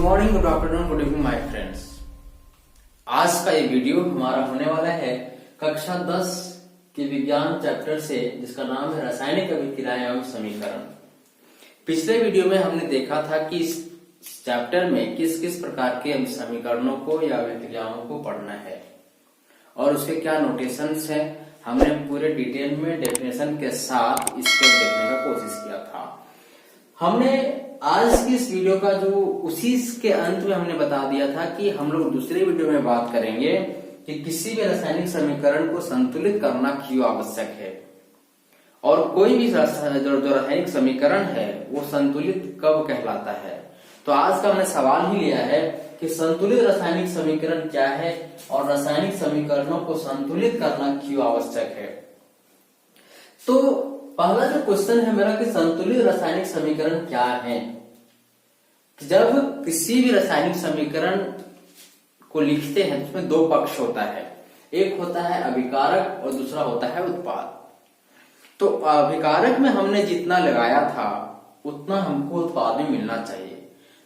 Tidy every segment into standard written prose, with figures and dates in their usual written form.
Morning, good afternoon, good evening my friends. आज का ये वीडियो हमारा होने वाला है कक्षा 10 के विज्ञान चैप्टर से, जिसका नाम है रासायनिक अभिक्रियाएं एवं समीकरण। पिछले वीडियो में हमने देखा था कि इस चैप्टर में किस किस प्रकार के समीकरणों को या अभिक्रियाओं को पढ़ना है और उसके क्या नोटेशंस है। हमने पूरे डिटेल में डेफिनेशन के साथ इसको देखने का कोशिश किया था। हमने आज की इस वीडियो का जो उसी के अंत में हमने बता दिया था कि हम लोग दूसरे वीडियो में बात करेंगे कि किसी भी रासायनिक समीकरण को संतुलित करना क्यों आवश्यक है और कोई भी जो रासायनिक समीकरण है वो संतुलित कब कहलाता है। तो आज का हमने सवाल ही लिया है कि संतुलित रासायनिक समीकरण क्या है और रासायनिक समीकरणों को संतुलित करना क्यों आवश्यक है। तो पहला जो क्वेश्चन है मेरा कि संतुलित रासायनिक समीकरण क्या है। जब किसी भी रासायनिक समीकरण को लिखते हैं तो उसमें दो पक्ष होता है, एक होता है अभिकारक और दूसरा होता है उत्पाद। तो अभिकारक में हमने जितना लगाया था उतना हमको उत्पाद में मिलना चाहिए।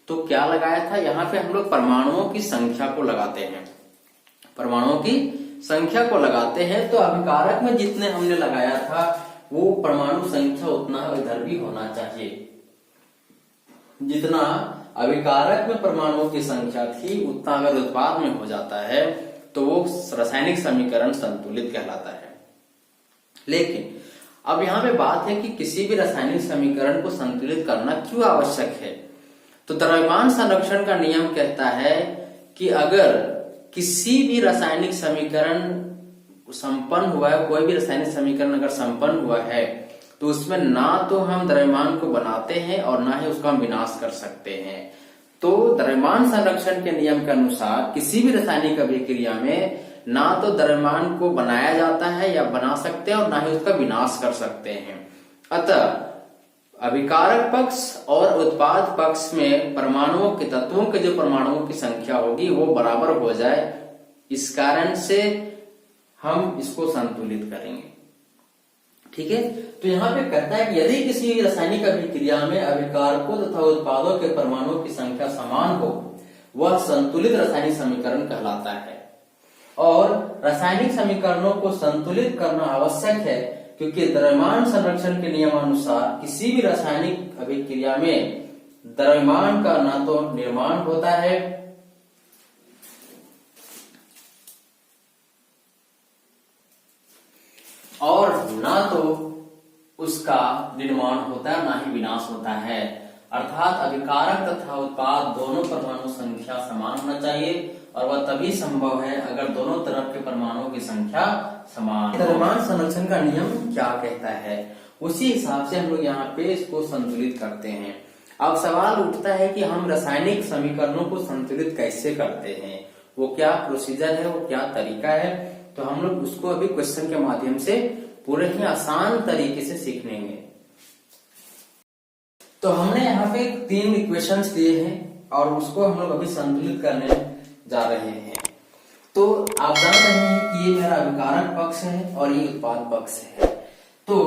तो क्या लगाया था, यहाँ पे हम लोग परमाणुओं की संख्या को लगाते हैं, परमाणुओं की संख्या को लगाते हैं। तो अभिकारक में जितने हमने लगाया था वो परमाणु संख्या उतना इधर भी होना चाहिए। जितना अभिकारक में परमाणुओं की संख्या थी उतना अगर उत्पाद में हो जाता है तो वो रासायनिक समीकरण संतुलित कहलाता है। लेकिन अब यहाँ पे बात है कि किसी भी रासायनिक समीकरण को संतुलित करना क्यों आवश्यक है। तो द्रव्यमान संरक्षण का नियम कहता है कि अगर किसी भी रासायनिक समीकरण संपन्न हुआ है, कोई भी रासायनिक समीकरण अगर संपन्न हुआ है तो उसमें ना तो हम द्रव्यमान को बनाते हैं और ना ही उसका हम विनाश कर सकते हैं। तो द्रव्यमान संरक्षण के नियम के अनुसार किसी भी रासायनिक अभिक्रिया में ना तो द्रव्यमान को बनाया जाता है या बना सकते हैं और ना ही उसका विनाश कर सकते हैं। अतः अभिकारक पक्ष और उत्पाद पक्ष में परमाणुओं के तत्वों के जो परमाणुओं की संख्या होगी वो बराबर हो जाए, इस कारण से हम इसको संतुलित करेंगे। ठीक है, तो यहाँ पे कहता है कि यदि किसी रासायनिक अभिक्रिया में अभिकारकों तथा उत्पादों के परमाणुओं की संख्या समान हो वह संतुलित रासायनिक समीकरण कहलाता है। और रासायनिक समीकरणों को संतुलित करना आवश्यक है क्योंकि द्रव्यमान संरक्षण के नियमानुसार किसी भी रासायनिक अभिक्रिया में द्रव्यमान का ना तो निर्माण होता है और ना तो उसका निर्माण होता है, ना ही विनाश होता है। अर्थात अभिकारक तथा उत्पाद दोनों परमाणु संख्या समान होना चाहिए और वह तभी संभव है अगर दोनों तरफ के परमाणुओं की संख्या समान। द्रव्यमान संरक्षण का नियम क्या कहता है उसी हिसाब से हम लोग यहाँ पे इसको संतुलित करते हैं। अब सवाल उठता है कि हम रासायनिक समीकरणों को संतुलित कैसे करते हैं, वो क्या प्रोसीजर है, वो क्या तरीका है। तो हम लोग उसको अभी क्वेश्चन के माध्यम से पूरे ही आसान तरीके से सीख लेंगे। तो हमने यहाँ पे 3 इक्वेशंस दिए हैं और उसको हम लोग अभी संतुलित करने जा रहे हैं। तो आप जान रहे हैं कि ये मेरा अभिकारक पक्ष है और ये उत्पाद पक्ष है। तो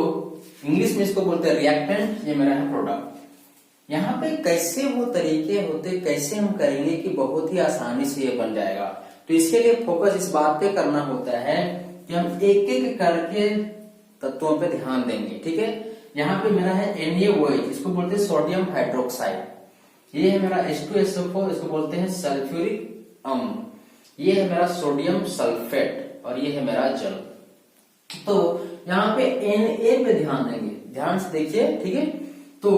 इंग्लिश में इसको बोलते हैं रिएक्टेंट, ये मेरा है प्रोडक्ट। यहाँ पे कैसे वो तरीके होते, कैसे हम करेंगे कि बहुत ही आसानी से ये बन जाएगा। तो इसके लिए फोकस इस बात पे करना होता है कि हम एक एक करके तत्वों पे ध्यान देंगे। ठीक है, यहाँ पे मेरा है NaOH, इसको बोलते हैं सोडियम हाइड्रोक्साइड। ये है मेरा H2SO4, इसको बोलते हैं सल्फ्यूरिक अम्ल। ये है मेरा सोडियम सल्फेट और ये है मेरा जल। तो यहाँ पे Na पे ध्यान देंगे, ध्यान से देखिए। ठीक है, तो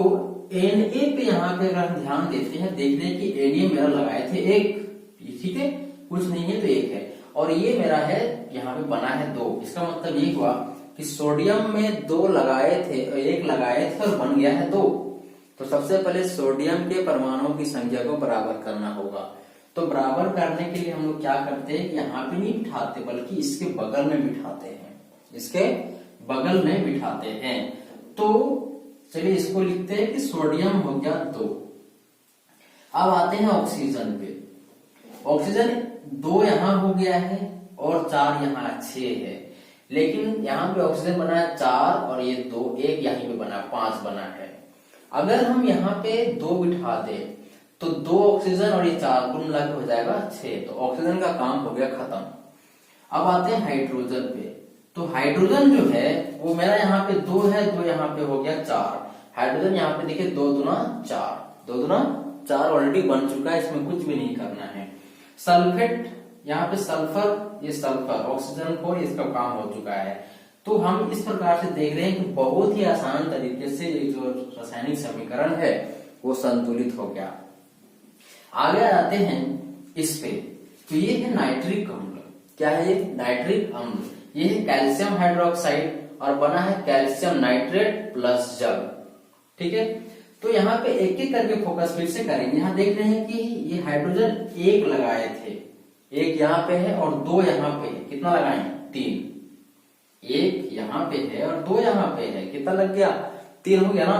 Na पे यहाँ पे अगर हम ध्यान देते हैं, देख लें कि Na मेरा लगाए थे 1, ठीक है, कुछ नहीं है तो 1 है और ये मेरा है यहाँ पे बना है 2। इसका मतलब ये हुआ कि सोडियम में 2 लगाए थे, 1 लगाए थे और बन गया है 2। तो सबसे पहले सोडियम के परमाणुओं की संख्या को बराबर करना होगा। तो बराबर करने के लिए हम लोग क्या करते हैं, यहाँ पे नहीं बिठाते बल्कि इसके बगल में बिठाते हैं, इसके बगल में बिठाते हैं। तो चलिए इसको लिखते हैं कि सोडियम हो गया 2। अब आते हैं ऑक्सीजन पे। ऑक्सीजन 2 यहाँ हो गया है और 4 यहाँ 6 है, लेकिन यहाँ पे ऑक्सीजन बना है 4 और ये 2, 1 यहीं पे बना 5 बना है। अगर हम यहाँ पे 2 बिठा दे तो 2 ऑक्सीजन और ये 4 कुल मिला के हो जाएगा 6। तो ऑक्सीजन का काम हो गया खत्म। अब आते हैं हाइड्रोजन पे। तो हाइड्रोजन जो है वो मेरा यहाँ पे 2 है, 2 यहाँ पे हो गया 4। हाइड्रोजन यहाँ पे देखिए 2 दूना 4, 2 दूना 4 ऑलरेडी बन चुका है, इसमें कुछ भी नहीं करना है। सल्फेट यहाँ पे सल्फर, ये सल्फर ऑक्सीजन 4, इसका काम हो चुका है। तो हम इस प्रकार से देख रहे हैं कि बहुत ही आसान तरीके से ये जो रासायनिक समीकरण है वो संतुलित हो गया। आगे आ जाते हैं इस पे। तो ये है नाइट्रिक अम्ल। क्या है ये? नाइट्रिक अम्ल। ये है कैल्शियम हाइड्रोक्साइड और बना है कैल्शियम नाइट्रेट प्लस जल। ठीक है, तो यहाँ पे एक एक करके फोकस फिर से करेंगे। यहाँ देख रहे हैं कि ये हाइड्रोजन 1 लगाए थे, 1 यहाँ पे है और 2 यहाँ पे है। कितना लगाए? 3। 1 यहाँ पे है और 2 यहाँ पे है, कितना लग गया? 3 हो गया ना।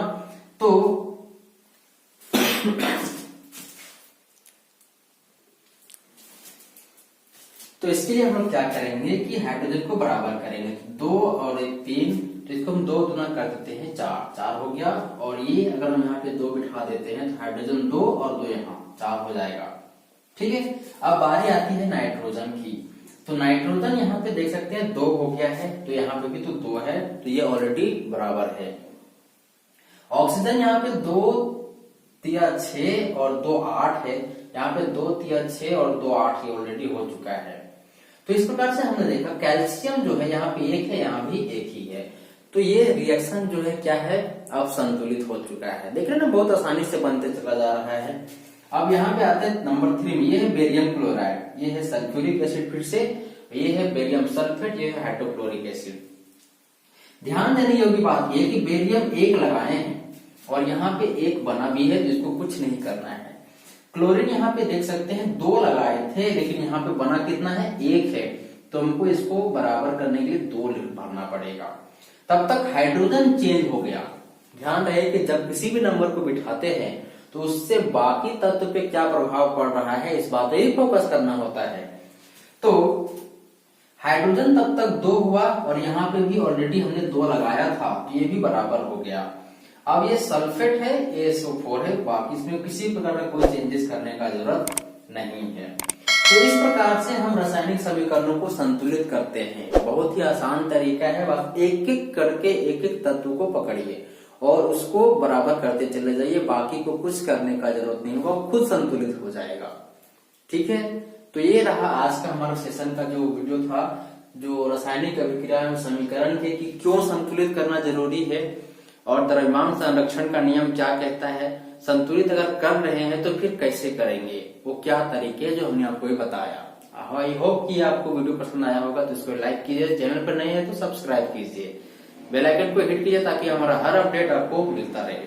तो इसके लिए हम लोग क्या करेंगे कि हाइड्रोजन को बराबर करेंगे। 2 और 1 3, तो इसको हम 2 गुना कर देते हैं 4, 4 हो गया। और ये अगर हम यहाँ पे 2 बिठा देते हैं तो हाइड्रोजन 2 और 2 यहाँ 4 हो जाएगा। ठीक है, अब बारी आती है नाइट्रोजन की। तो नाइट्रोजन यहाँ पे देख सकते हैं 2 हो गया है, तो यहाँ पे भी तो 2 है, तो ये ऑलरेडी बराबर है। ऑक्सीजन यहाँ पे 2 तिया 6 और 2 8 है, यहाँ पे 2 तिया 6 और 2 8 ये ऑलरेडी हो चुका है। तो इस प्रकार से हमने देखा कैल्शियम जो है यहाँ पे 1 है, यहाँ भी 1 ही है। तो ये रिएक्शन जो है क्या है? अब संतुलित हो चुका है। देख रहे हैं ना, बहुत आसानी से बनते चला जा रहा है। अब यहाँ पे आते हैं नंबर 3 में। ये है बेरियम क्लोराइड, ये है सल्फ्यूरिक एसिड, फिर से ये है बेरियम सल्फेट, ये है हाइड्रोक्लोरिक एसिड। ध्यान देने योग्य बात यह कि बेरियम 1 लगाए हैं और यहाँ पे 1 बना भी है, जिसको कुछ नहीं करना है। क्लोरीन यहाँ पे देख सकते हैं 2 लगाए थे, लेकिन यहाँ पे बना कितना है? 1 है, तो हमको इसको बराबर करने के लिए 2 भरना पड़ेगा। तब तक हाइड्रोजन चेंज हो गया। ध्यान रहे कि जब किसी भी नंबर को बिठाते हैं तो उससे बाकी तत्व पे क्या प्रभाव पड़ रहा है, इस बात पे फोकस करना होता है। तो हाइड्रोजन तब तक 2 हुआ और यहाँ पे भी ऑलरेडी हमने 2 लगाया था, तो ये भी बराबर हो गया। अब ये सल्फेट है, ASO4 है, बाकी इसमें किसी प्रकार का कोई चेंजेस करने का जरूरत नहीं है। तो इस प्रकार से हम रासायनिक समीकरणों को संतुलित करते हैं। बहुत ही आसान तरीका है, बस एक एक करके एक एक तत्व को पकड़िए और उसको बराबर करते चले जाइए, बाकी को कुछ करने का जरूरत नहीं होगा, खुद संतुलित हो जाएगा। ठीक है, तो ये रहा आज का हमारा सेशन का जो वीडियो था, जो रासायनिक अभिक्रिया एवं समीकरण थे कि क्यों संतुलित करना जरूरी है और द्रव्यमान संरक्षण का नियम क्या कहता है। संतुलित अगर कर रहे हैं तो फिर कैसे करेंगे, वो क्या तरीके जो हमने आपको बताया। आई होप कि आपको वीडियो पसंद आया होगा, तो इसको लाइक कीजिए, चैनल पर नए हैं तो सब्सक्राइब कीजिए, बेल आइकन को हिट कीजिए ताकि हमारा हर अपडेट आपको मिलता रहे।